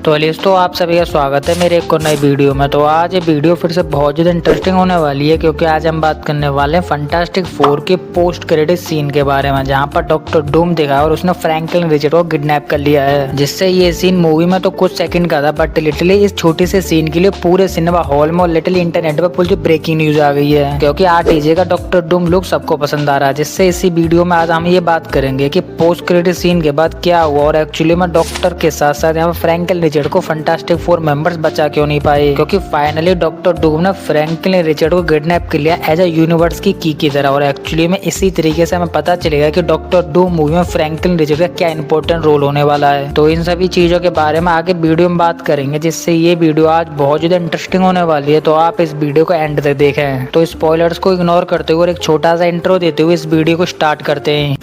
तो अलीस तो आप सभी का स्वागत है मेरे एक और नई वीडियो में। तो आज ये वीडियो फिर से बहुत ज़्यादा इंटरेस्टिंग होने वाली है, क्योंकि आज हम बात करने वाले हैं फंटास्टिक फोर के पोस्ट क्रेडिट सीन के बारे में, जहां पर डॉक्टर डूम दिखा और उसने फ्रैंकलिन रिचर्ड को किडनैप कर लिया है। जिससे ये सीन मूवी में तो कुछ सेकंड का था, बट लिटरली इस छोटे से सीन के लिए पूरे सिनेमा हॉल में और लिटरली इंटरनेट पर पूरी ब्रेकिंग न्यूज आ गई है, क्योंकि आरटीजे का डॉक्टर डूम लुक सबको पसंद आ रहा है। जिससे इसी वीडियो में आज हम ये बात करेंगे कि पोस्ट क्रेडिट सीन के बाद क्या हुआ और एक्चुअली में डॉक्टर के साथ साथ यहाँ पर फ्रैंकलिन रिचर्ड को फंटास्टिक फोर मेंबर्स बचा क्यों नहीं पाए, क्योंकि फाइनली डॉक्टर डूम ने फ्रैंकलिन रिचर्ड को किडनैप कर लिया एज अ यूनिवर्स की तरह। और एक्चुअली में इसी तरीके से हमें पता चलेगा कि डॉक्टर डूम मूवी में फ्रैंकलिन रिचर्ड का क्या इंपॉर्टेंट रोल होने वाला है। तो इन सभी चीजों के बारे में आगे वीडियो में बात करेंगे, जिससे ये वीडियो आज बहुत ज्यादा इंटरेस्टिंग होने वाली है। तो आप इस वीडियो को एंड तक देखें। तो स्पॉयलर्स को इग्नोर करते हुए और एक छोटा सा इंट्रो देते हुए इस वीडियो को स्टार्ट करते हैं।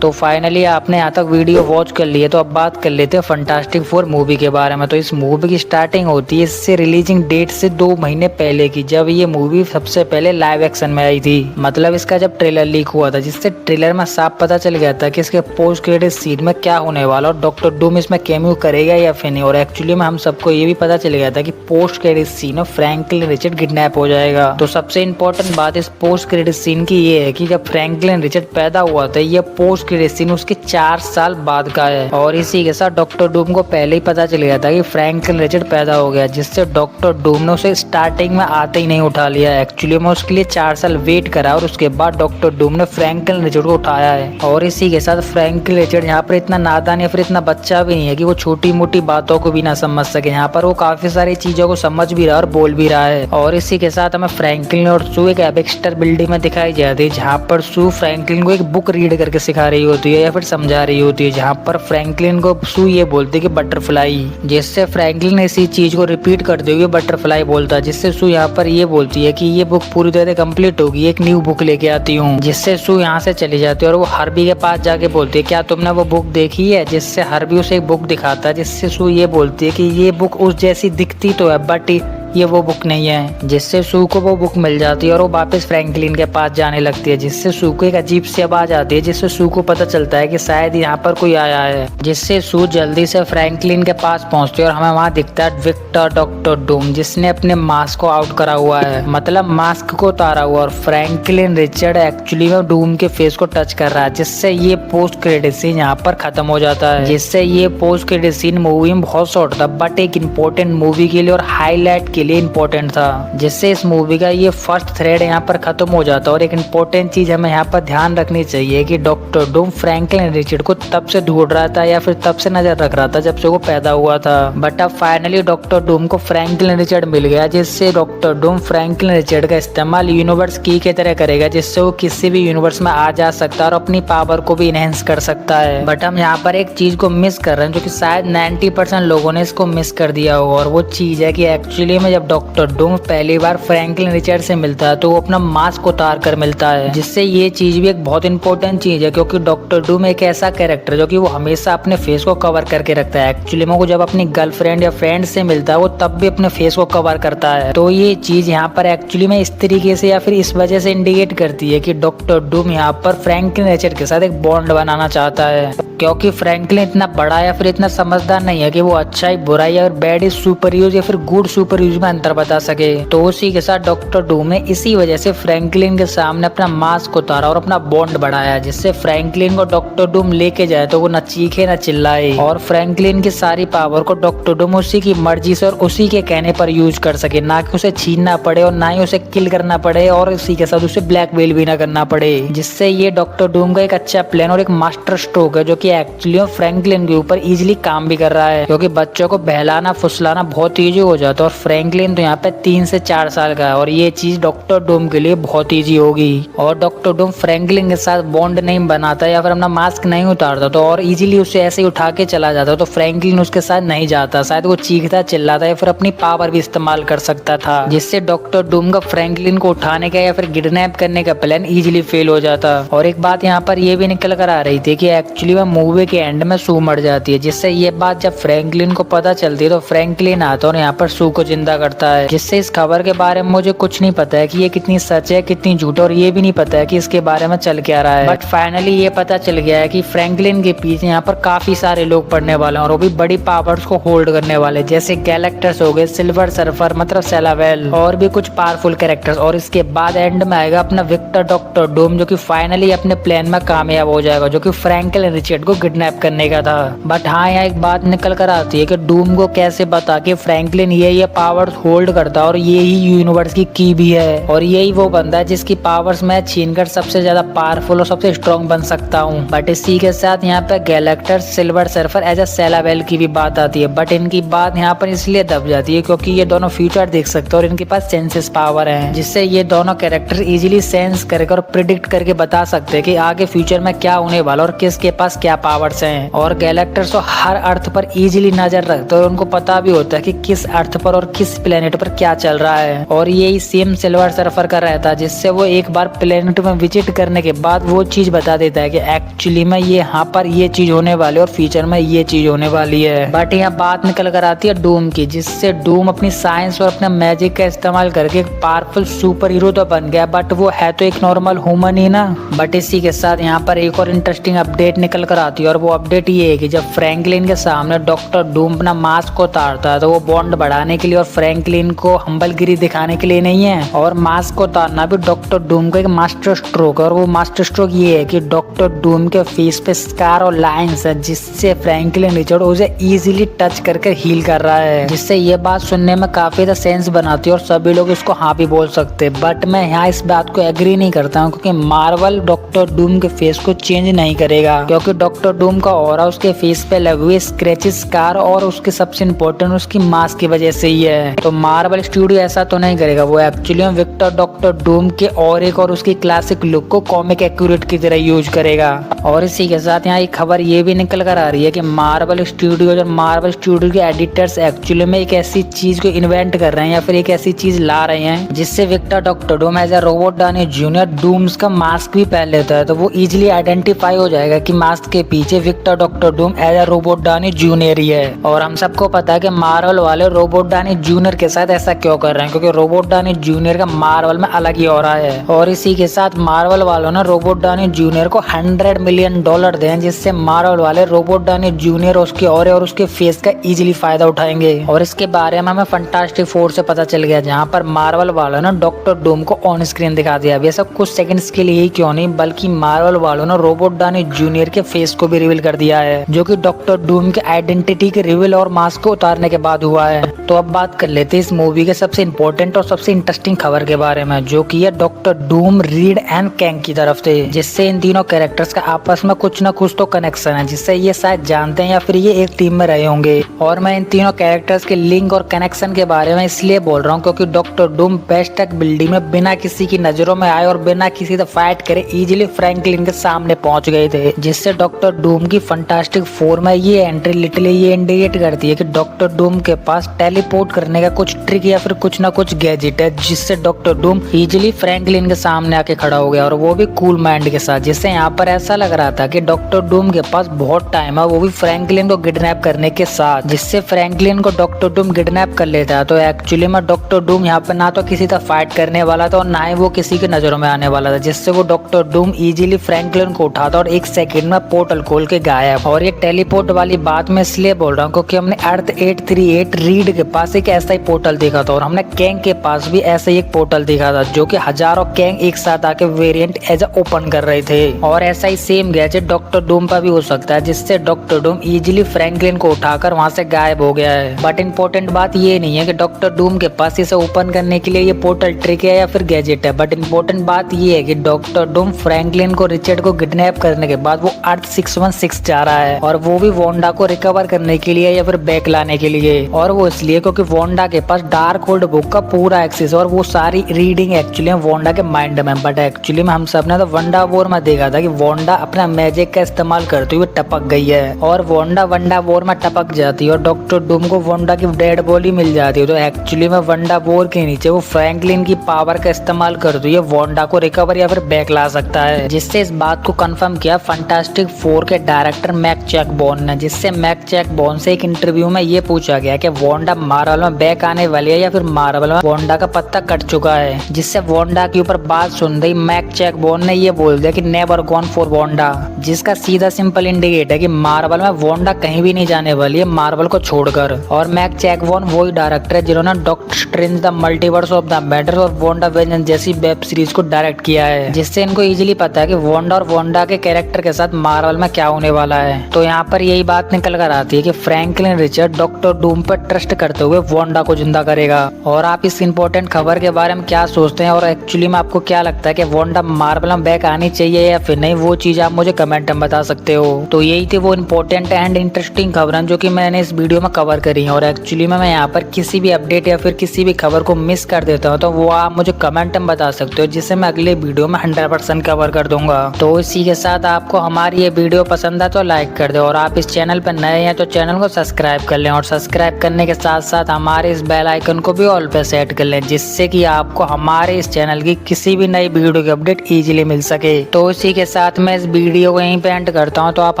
तो फाइनली आपने यहाँ तक वीडियो वॉच कर ली है, तो अब बात कर लेते हैं फंटास्टिक फोर मूवी के बारे में। तो इस मूवी की स्टार्टिंग होती है इससे रिलीजिंग डेट से 2 महीने पहले की, जब ये मूवी सबसे पहले लाइव एक्शन में आई थी। मतलब इसका जब ट्रेलर लीक हुआ था, जिससे ट्रेलर में साफ पता चल गया था कि इसके पोस्ट क्रेडिट सीन में क्या होने वाला और डॉक्टर डूम इसमें कैमियो करेगा या फिर नहीं। और एक्चुअली में हम सबको ये भी पता चल गया था कि पोस्ट क्रेडिट सीन में फ्रैंकलिन रिचर्ड किडनैप हो जाएगा। तो सबसे इम्पोर्टेंट बात इस पोस्ट क्रेडिट सीन की ये है कि जब फ्रैंकलिन रिचर्ड पैदा हुआ था, ये पोस्ट क्रेडिट सीन उसके 4 साल बाद का है। और इसी के साथ डॉक्टर डूम को पहले ही पता चल गया था कि फ्रैंकलिन रिचर्ड पैदा हो गया, जिससे डॉक्टर डूम ने उसे स्टार्टिंग में आते ही नहीं उठा लिया। एक्चुअली में उसके लिए 4 साल वेट करा और उसके बाद डॉक्टर डूम ने फ्रैंकलिन रिचर्ड को उठाया है। और इसी के साथ फ्रैंकलिन रिचर्ड यहाँ पर इतना नादान या फिर इतना बच्चा भी नहीं है कि वो छोटी मोटी बातों को भी ना समझ सके। यहाँ पर वो काफी सारी चीजों को समझ भी रहा है और बोल भी रहा है। और इसी के साथ हमें फ्रैंकलिन और सू एक एबेक्स्टर बिल्डिंग में दिखाई जाती है, जहाँ पर सू फ्रैंकलिन को एक बुक रीड करके सिखा रही होती है या फिर समझा रही होती है, जहाँ पर फ्रैंकलिन को सू ये बोलती है कि बटरफ्लाई, जिससे फ्रैंकलिन इसी चीज को रिपीट करते हुए बटरफ्लाई बोलता है। जिससे सू यहाँ पर ये बोलती है कि ये बुक पूरी तरह कंप्लीट होगी, एक न्यू बुक लेके आती हूँ। जिससे सू यहाँ से चली जाती है और वो हार्बी के पास जाके बोलती है क्या तुमने वो बुक देखी है। जिससे हार्बी उसे एक बुक दिखाता है, जिससे सू ये बोलती है कि ये बुक उस जैसी दिखती तो है बट ये वो बुक नहीं है। जिससे सू को वो बुक मिल जाती है और वो वापस फ्रैंकलिन के पास जाने लगती है। जिससे सू को एक अजीब सी आवाज आती है, जिससे सू को पता चलता है कि शायद यहाँ पर कोई आया है। जिससे सू जल्दी से फ्रैंकलिन के पास पहुंचती है और हमें वहाँ दिखता है विक्टर डॉक्टर डूम, जिसने अपने मास्क को आउट करा हुआ है, मतलब मास्क को उतारा हुआ। और फ्रैंकलिन रिचर्ड एक्चुअली में डूम के फेस को टच कर रहा है। जिससे ये पोस्ट क्रेडिट सीन यहाँ पर खत्म हो जाता है। जिससे ये पोस्ट क्रेडिट सीन मूवी में बहुत शॉर्ट था, बट एक इम्पोर्टेंट मूवी के लिए और हाईलाइट के लिए इम्पोर्टेंट था। जिससे इस मूवी का ये फर्स्ट थ्रेड यहाँ पर खत्म हो जाता है। और एक इम्पोर्टेंट चीज हमें यहाँ पर ध्यान रखनी चाहिए कि डॉक्टर डूम फ्रैंकलिन रिचर्ड को तब से ढूंढ रहा था या फिर तब से नजर रख रहा था जब से वो पैदा हुआ था, बट अब फाइनली डॉक्टर डूम को फ्रैंकलिन रिचर्ड मिल गया। जिससे डॉक्टर डूम फ्रैंकलिन रिचर्ड का इस्तेमाल यूनिवर्स की के तरह करेगा, जिससे वो किसी भी यूनिवर्स में आ जा सकता है और अपनी पावर को भी इनहेंस कर सकता है। बट हम यहाँ पर एक चीज को मिस कर रहे हैं, जो कि शायद 90% लोगों ने इसको मिस कर दिया होगा। और वो चीज है कि एक्चुअली में जब डॉक्टर डूम पहली बार फ्रैंकलिन रिचर्ड से मिलता है, तो वो अपना मास्क उतार कर मिलता है। जिससे ये चीज भी एक बहुत इंपॉर्टेंट चीज है, क्योंकि डॉक्टर डूम एक ऐसा कैरेक्टर जो कि वो हमेशा अपने फेस को कवर करके रखता है। एक्चुअली में वो जब अपनी गर्लफ्रेंड या फ्रेंड से मिलता है, वो तब भी अपने फेस को कवर करता है। तो ये चीज यहाँ पर एक्चुअली में इस तरीके से या फिर इस वजह से इंडिकेट करती है कि डॉक्टर डूम यहाँ पर फ्रैंकलिन रिचर्ड के साथ एक बॉन्ड बनाना चाहता है, क्योंकि फ्रैंकलिन इतना बड़ा या फिर इतना समझदार नहीं है कि वो अच्छाई बुराई और बैड इज सुपर यूज या फिर गुड सुपर यूज में अंतर बता सके। तो उसी के साथ डॉक्टर डूम ने इसी वजह से फ्रैंकलिन के सामने अपना मास्क उतारा और अपना बॉन्ड बढ़ाया, जिससे फ्रैंकलिन को डॉक्टर डूम लेके जाए तो वो न चीखे न चिल्लाए और फ्रैंकलिन की सारी पावर को डॉक्टर डूम उसी की मर्जी से और उसी के कहने पर यूज कर सके, ना कि उसे छीनना पड़े और ना ही उसे किल करना पड़े और इसी के साथ उसे ब्लैकमेल भी ना करना पड़े। जिससे ये डॉक्टर डूम का एक अच्छा प्लान और एक मास्टर स्ट्रोक है, जो कि एक्चुअली फ्रैंकलिन के ऊपर इजीली काम भी कर रहा है, क्योंकि बच्चों को बहलाना फुसलाना बहुत इजी हो जाता है। और फ्रैंकलिन तो यहाँ पे 3 से 4 साल का है और ये चीज डॉक्टर डूम के लिए बहुत इजी होगी। और डॉक्टर डूम फ्रैंकलिन के साथ बॉन्ड नहीं बनाता या फिर अपना मास्क नहीं उतारता तो और इजीली उसे ऐसे ही उठा के चला जाता, तो फ्रैंकलिन उसके साथ नहीं जाता, शायद वो चीखता चिल्लाता या फिर अपनी पावर भी इस्तेमाल कर सकता था। जिससे डॉक्टर डूम का फ्रैंकलिन को उठाने का या फिर किडनैप करने का प्लान इजीली फेल हो जाता। और एक बात यहाँ पर ये भी निकल कर आ रही थी कि एक्चुअली में मूवी के एंड में सू मर जाती है, जिससे ये बात जब फ्रैंकलिन को पता चलती है तो फ्रैंकलिन आता है और यहाँ पर सू को जिंदा करता है। जिससे इस खबर के बारे में मुझे कुछ नहीं पता है कि ये कितनी सच है कितनी झूठ, और ये भी नहीं पता है कि इसके बारे में चल क्या रहा है। बट फाइनली ये पता चल गया है कि फ्रैंकलिन के पीछे यहाँ पर काफी सारे लोग पड़ने वाले हैं और वो भी बड़ी पावर्स को होल्ड करने वाले, जैसे गैलेक्टर्स हो गए, सिल्वर सर्फर मतलब सेलावेल, और भी कुछ पावरफुल कैरेक्टर्स। और इसके बाद एंड में आएगा अपना विक्टर डॉक्टर डूम, जो कि फाइनली अपने प्लान में कामयाब हो जाएगा, जो कि फ्रैंकलिन रिचर्ड को किडनैप करने का था। बट हाँ, यहाँ एक बात निकल कर आती है कि डूम को कैसे बता के फ्रैंकलिन ये पावर्स होल्ड करता और ये ही यूनिवर्स की की भी है, और यही वो बंदा है जिसकी पावर्स मैं छीनकर सबसे ज्यादा पावरफुल और सबसे स्ट्रॉन्ग बन सकता हूँ। बट इसी के साथ यहाँ पे गैलेक्टर, सिल्वर सर्फर एज अ सेलावेल की भी बात आती है। बट इनकी बात यहाँ पर इसलिए दब जाती है क्योंकि ये दोनों फ्यूचर देख सकते हैं और इनके पास सेंसेस पावर है, जिससे ये दोनों कैरेक्टर इजीली सेंस करके और प्रिडिक्ट करके बता सकते हैं कि आगे फ्यूचर में क्या होने वाला और किसके पास क्या पावर्स हैं। और गैलेक्टर्स तो हर अर्थ पर इजीली नजर रखते हैं और उनको पता भी होता है कि किस अर्थ पर और किस प्लेनेट पर क्या चल रहा है। और यही सेम सिल्वर सर्फर का रहता है, जिससे वो एक बार प्लेनेट में विजिट करने के बाद वो चीज बता देता है कि एक्चुअली में ये यहाँ पर ये चीज होने वाली है और फ्यूचर में ये चीज होने वाली है। बट यहाँ बात निकल कर आती है डूम की, जिससे डूम अपनी साइंस और अपने मैजिक का इस्तेमाल करके एक पावरफुल सुपर हीरो तो बन गया, बट वो है तो एक नॉर्मल ह्यूमन ही ना। बट इसी के साथ यहाँ पर एक और इंटरेस्टिंग अपडेट निकल कर आती है, और वो अपडेट ये है कि जब फ्रैंकलिन के सामने डॉक्टर डूम अपना मास्क को उतारता है तो वो बॉन्ड बढ़ाने के लिए और फ्रैंकलिन को हम्बलगिरी दिखाने के लिए नहीं है। और मास्क को उतारना भी डॉक्टर डूम का एक मास्टर स्ट्रोक है, और वो मास्टर स्ट्रोक ये है कि डॉक्टर डूम के फेस पे स्कार और लाइंस है, जिससे फ्रैंकलिन रिचर्ड उसे इजीली टच करके हील कर रहा है, जिससे ये बात सुनने में काफी ज्यादा सेंस बनाती है और सभी लोग इसको हाँ भी बोल सकते हैं। बट मैं यहाँ इस बात को एग्री नहीं करता हूँ, क्योंकि मार्वल डॉक्टर डूम के फेस को चेंज नहीं करेगा, क्योंकि डॉक्टर डूम का ऑरा उसके फेस पे लगे हुए स्क्रैचेस, स्कार और उसके सबसे इम्पोर्टेंट उसकी मास्क की वजह से ही है। तो मार्वल स्टूडियो ऐसा तो नहीं करेगा, वो एक्चुअली विक्टर डॉक्टर डूम के ऑरे और उसकी क्लासिक लुक को कॉमिक एक्यूरेट की तरह यूज करेगा। और इसी के साथ यहाँ एक खबर ये भी निकल कर आ रही है कि मार्वल स्टूडियो और मार्वल स्टूडियो के एडिटर्स एक्चुअली में एक ऐसी चीज को इन्वेंट कर रहे हैं या फिर एक ऐसी चीज ला रहे हैं जिससे Victor Doctor Doom as a robot Downey Junior Doom's का मास्क भी पहन लेता है, तो वो इजीली आइडेंटिफाई हो जाएगा कि मास्क के पीछे Victor Doctor Doom as a robot Downey Junior ही है। और हम सबको पता है कि मार्वल वाले रोबोट डाउनी जूनियर के साथ ऐसा क्यों कर रहे हैं, क्योंकि रोबोट डाउनी जूनियर का मार्वल में अलग ही हो रहा है। और इसी के साथ मार्वल वालों ने रोबोट डाउनी जूनियर को $100 मिलियन दें, जिससे मार्वल वाले रोबोट डाउनी जूनियर उसके और उसके फेस का इजीली फायदा उठाएंगे। और इसके बारे में हमें फंटास्टिक फोर से पता चल गया, जहाँ पर मार्वल वालों ने डॉक्टर डूम को ऑन स्क्रीन दिखा दिया। वैसे कुछ सेकंड्स के लिए ही क्यों नहीं, बल्कि मार्वल वालों ने रोबोट डाउनी जूनियर के फेस को भी रिवील कर दिया है, जो कि डॉक्टर डूम के आइडेंटिटी के रिवील और मास्क को उतारने के बाद हुआ है। तो अब बात कर लेते हैं इस मूवी के सबसे इम्पोर्टेंट और सबसे इंटरेस्टिंग खबर के बारे में, जो की है doctor Doom, read and Kang की तरफ से, जिससे इन तीनों कैरेक्टर्स का आपस में कुछ न कुछ तो कनेक्शन है, जिससे ये शायद जानते हैं या फिर ये एक टीम में रहे होंगे। और मैं इन तीनों कैरेक्टर्स के लिंक और कनेक्शन के बारे में इसलिए बोल रहा हूँ क्योंकि डॉक्टर डूम बेस्टक बिल्डिंग में बिना किसी की नजरों में आए और बिना किसी से फाइट करे इजीली फ्रैंकलिन के सामने पहुंच गए थे, जिससे डॉक्टर डूम की फंटास्टिक फोर में ये एंट्री लिटरली ये इंडिकेट करती है कि डॉक्टर डूम के पास टेलीपोर्ट करने का कुछ ट्रिक या फिर कुछ ना कुछ गैजेट है, जिससे डॉक्टर डूम इजीली फ्रैंकलिन के सामने आके खड़ा हो गया, और वो भी कूल माइंड के साथ, जिससे यहाँ पर ऐसा लग रहा था कि डॉक्टर डूम के पास बहुत टाइम है, वो भी फ्रैंकलिन को किडनैप करने के साथ, जिससे फ्रैंकलिन को डॉक्टर डूम किडनैप कर लेता है। तो एक्चुअली में डॉक्टर डूम यहाँ पर ना तो किसी तरह फाइट करने वाला था और ना ही वो किसी की नजरों में आने वाला था, जिससे वो डॉक्टर डूम इजीली फ्रैंकलिन को उठाता और एक सेकंड में पोर्टल खोल के गायब। और ये टेलीपोर्ट वाली बात मैं इसलिए बोल रहा हूँ क्योंकि हमने अर्थ 838 रीड के पास एक ऐसा ही पोर्टल देखा था, और हमने कैंग के पास भी ऐसा ही एक पोर्टल देखा था, जो कि हजारों कैंग एक साथ आके वेरिएंट एज ओपन कर रहे थे। और ऐसा ही सेम गैजेट डॉक्टर डूम पर भी हो सकता है, जिससे डॉक्टर डूम इजीली फ्रैंकलिन को उठाकर वहां से गायब हो गया है। बट इंपॉर्टेंट बात ये नहीं है कि डॉक्टर डूम के पास इसे ओपन करने के लिए ये पोर्टल ट्रिक है या फिर गैजेट है, बट इंपॉर्टेंट बात ये है कि डॉक्टर डूम फ्रैंकलिन को रिचर्ड को किडनैप करने के बाद वो अर्थ 616 जा रहा है, और वो भी वांडा को रिकवर करने के लिए या फिर बैक लाने के लिए। और वो इसलिए क्योंकि वांडा के पास डार्क होल्ड बुक का पूरा एक्सेस और वो सारी रीडिंग एक्चुअली वांडा के माइंड में। बट एक्चुअली में हम सब ने तो वंडा वॉर में देखा था कि वांडा अपना मैजिक का इस्तेमाल करते हुए टपक गई है, और वांडा वंडा वॉर में टपक जाती है और डॉक्टर डूम को वांडा की डेड बॉडी मिल जाती है। तो एक्चुअली में वंडा वॉर के नीचे वो फ्रैंकलिन की पावर का इस्तेमाल करते हुए वांडा को रिकवर या फिर बैक ला सकता है, जिससे इस बात को कंफर्म किया फंटास्टिक 4 के डायरेक्टर मैक चैकबॉर्न ने, जिससे मैक चैकबॉर्न से एक इंटरव्यू में ये पूछा गया कि वांडा मार्वल में बैक आने वाली है या फिर मार्वल में वांडा का पत्ता कट चुका है, जिससे वांडा के ऊपर बात सुन रही मैक चैकबॉर्न ने ये बोल दिया कि नेवर गॉन फॉर वांडा, जिसका सीधा सिंपल इंडिकेट है कि मार्वल में वांडा कहीं भी नहीं जाने वाली है मार्वल को छोड़कर। और मैक चैकबॉर्न वही डायरेक्टर है जिन्होंने Doctor Strange the Multiverse of the Madness और वांडा विजन जैसी वेब सीरीज को डायरेक्ट किया है, जिससे इनको इजीली पता है कि वांडा और वांडा के कैरेक्टर के साथ मार्वल में क्या होने वाला है। तो यहाँ पर यही बात निकल कर आती है कि फ्रैंकलिन रिचर्ड डॉक्टर डूम पर ट्रस्ट करते हुए वांडा को जिंदा करेगा। और आप इस इंपॉर्टेंट खबर के बारे में क्या सोचते हैं और एक्चुअली में आपको क्या लगता है कि वांडा मार्वल में बैक आनी चाहिए या फिर नहीं, वो चीज आप मुझे कमेंट में बता सकते हो। तो यही थी वो इंपॉर्टेंट एंड इंटरेस्टिंग खबरें जो कि मैंने इस वीडियो में कवर करी है। और एक्चुअली में मैं यहाँ पर किसी भी अपडेट या फिर किसी भी खबर को मिस कर देता हूँ तो वो आप मुझे कमेंट में बता सकते हो, जिससे मैं अगले वीडियो में 100% कवर कर दूंगा। तो इसी के साथ आपको हमारी ये वीडियो पसंद है तो लाइक कर दे, और आप इस चैनल पर नए हैं तो चैनल को सब्सक्राइब कर लें, और सब्सक्राइब करने के साथ साथ हमारे इस बेल आइकन को भी ऑल पे सेट कर लें, जिससे कि आपको हमारे इस चैनल की किसी भी नई वीडियो की अपडेट इजीली मिल सके। तो इसी के साथ मैं इस वीडियो को यहीं पे एंड करता हूँ। तो आप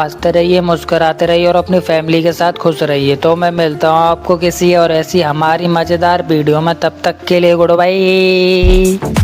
हंसते रहिए, मुस्कुराते रहिए और अपनी फैमिली के साथ खुश रहिए। तो मैं मिलता हूँ आपको किसी और ऐसी हमारी मजेदार वीडियो में, तब तक के लिए गुड बाय।